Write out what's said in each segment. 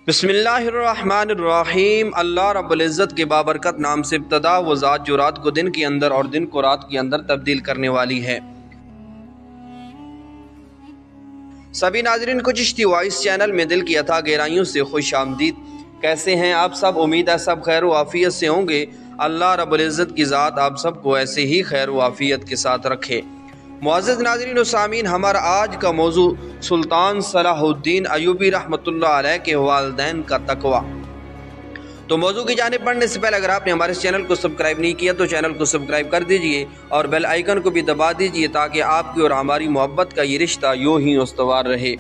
بسم اللہ الرحمن الرحیم۔ اللہ رب العزت کے بابرکت نام سے ابتدا، وہ ذات جو رات کو دن کے اندر اور دن کو رات کے اندر تبدیل کرنے والی ہے۔ سبھی ناظرین کو چشتی وائس چینل میں دل کی عطا گہرائیوں سے خوش آمدید۔ کیسے ہیں آپ سب؟ امید ہے سب خیر و عافیت سے ہوں گے۔ اللہ رب العزت کی ذات آپ سب کو ایسے ہی خیر و عافیت کے ساتھ رکھے۔ معزز ناظرین و سامعین، ہمارا آج کا موضوع سلطان صلاح الدین ایوبی رحمۃ اللہ علیہ کے والدین کا تقوی۔ تو موضوع کی جانب بڑھنے سے پہلے اگر آپ نے ہمارے چینل کو سبسکرائب نہیں کیا تو چینل کو سبسکرائب کر دیجئے اور بیل آئیکن کو بھی دبا دیجئے تاکہ آپ کی اور ہماری محبت کا یہ رشتہ یوں ہی استوار رہے۔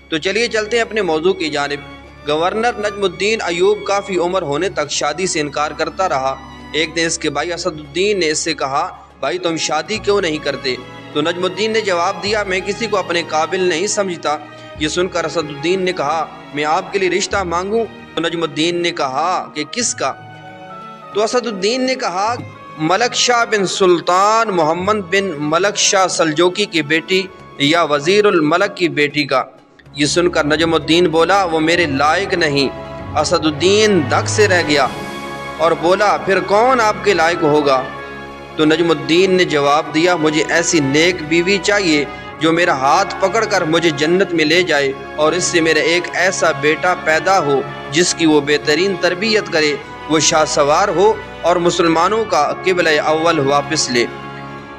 تو چلیے چلتے ہیں اپنے موضوع کی جانب۔ گورنر نجم الدین ایوب کافی عمر ہونے تک شادی سے انکار کرتا رہا۔ ایک دن اس کے بھائی اسد الدین نے اس سے کہا، بھائی تم شادی کیوں نہیں کرتے؟ تو نجم الدین نے جواب دیا، میں کسی کو اپنے قابل نہیں سمجھتا۔ یہ سن کر اسد الدین نے کہا، میں آپ کے لیے رشتہ مانگوں؟ تو نجم الدین نے کہا کہ کس کا؟ تو اسد الدین نے کہا، ملک شاہ بن سلطان محمد بن ملک شاہ سلجوکی کی بیٹی یا وزیر الملک کی بیٹی کا۔ یہ سن کر نجم الدین بولا، وہ میرے لائق نہیں۔ اسد الدین دھک سے رہ گیا اور بولا، پھر کون آپ کے لائق ہوگا؟ تو نجم الدین نے جواب دیا، مجھے ایسی نیک بیوی چاہیے جو میرا ہاتھ پکڑ کر مجھے جنت میں لے جائے اور اس سے میرا ایک ایسا بیٹا پیدا ہو جس کی وہ بہترین تربیت کرے، وہ شاہ سوار ہو اور مسلمانوں کا قبلہ اول واپس لے۔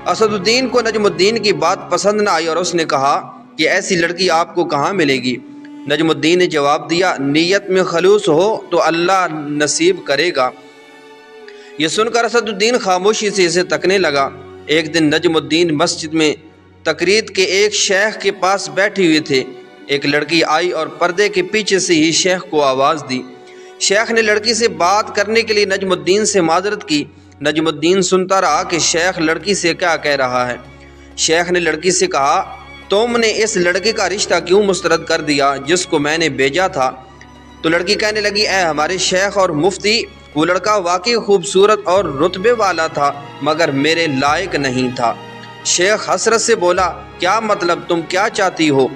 اسد الدین کو نجم الدین کی بات پسند نہ آئی اور اس نے کہا کہ ایسی لڑکی آپ کو کہاں ملے گی؟ نجم الدین نے جواب دیا، نیت میں خلوص ہو تو اللہ نصیب کرے گا۔ یہ سن کر اسد الدین خاموشی سے اسے تکنے لگا۔ ایک دن نجم الدین مسجد میں تقریر کے ایک شیخ کے پاس بیٹھے ہوئے تھے۔ ایک لڑکی آئی اور پردے کے پیچھے سے ہی شیخ کو آواز دی۔ شیخ نے لڑکی سے بات کرنے کے لیے نجم الدین سے معذرت کی۔ نجم الدین سنتا رہا کہ شیخ لڑکی سے کیا کہہ رہا ہے۔ شیخ نے لڑکی سے کہا، تم نے اس لڑکے کا رشتہ کیوں مسترد کر دیا جس کو میں نے بھیجا تھا؟ تو لڑکی کہنے لگی، اے ہمارے شیخ اور مفتی، وہ لڑکا واقعی خوبصورت اور رتبے والا تھا مگر میرے لائق نہیں تھا۔ شیخ حسرت سے بولا، کیا مطلب، تم کیا چاہتی ہو؟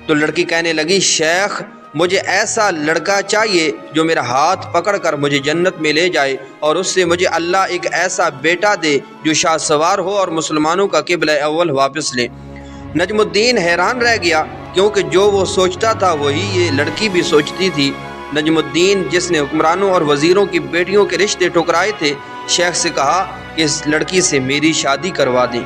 تو لڑکی کہنے لگی، شیخ مجھے ایسا لڑکا چاہیے جو میرا ہاتھ پکڑ کر مجھے جنت میں لے جائے اور اس سے مجھے اللہ ایک ایسا بیٹا دے جو شاہ سوار ہو اور مسلمانوں کا قبلہ اول واپس لے۔ نجم الدین حیران رہ گیا کیونکہ جو وہ سوچتا تھا وہی یہ لڑکی بھی سوچتی تھی۔ نجم الدین جس نے حکمرانوں اور وزیروں کی بیٹیوں کے رشتے ٹھکرائے تھے، شیخ سے کہا کہ اس لڑکی سے میری شادی کروا دیں،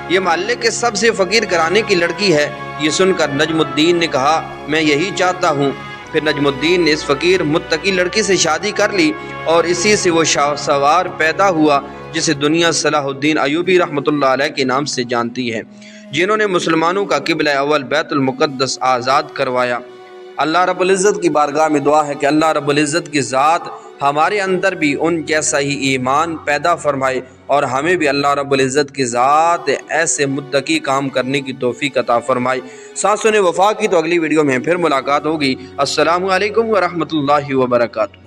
یہ محلے کے سب سے فقیر گھرانے کی لڑکی ہے۔ یہ سن کر نجم الدین نے کہا، میں یہی چاہتا ہوں۔ پھر نجم الدین نے اس فقیر متقی لڑکی سے شادی کر لی اور اسی سے وہ شاہ سوار پیدا ہوا جسے دنیا صلاح الدین ایوبی رحمۃ اللہ علیہ کے نام سے جانتی ہے، جنہوں نے مسلمانوں کا قبلہ اول بیت المقدس آزاد کروایا۔ اللہ رب العزت کی بارگاہ میں دعا ہے کہ اللہ رب العزت کی ذات ہمارے اندر بھی ان جیسا ہی ایمان پیدا فرمائے اور ہمیں بھی اللہ رب العزت کی ذات ایسے متقی کام کرنے کی توفیق عطا فرمائے۔ ساتھ سنے وفا کی تو اگلی ویڈیو میں پھر ملاقات ہوگی۔ السلام علیکم ورحمۃ اللہ وبرکاتہ۔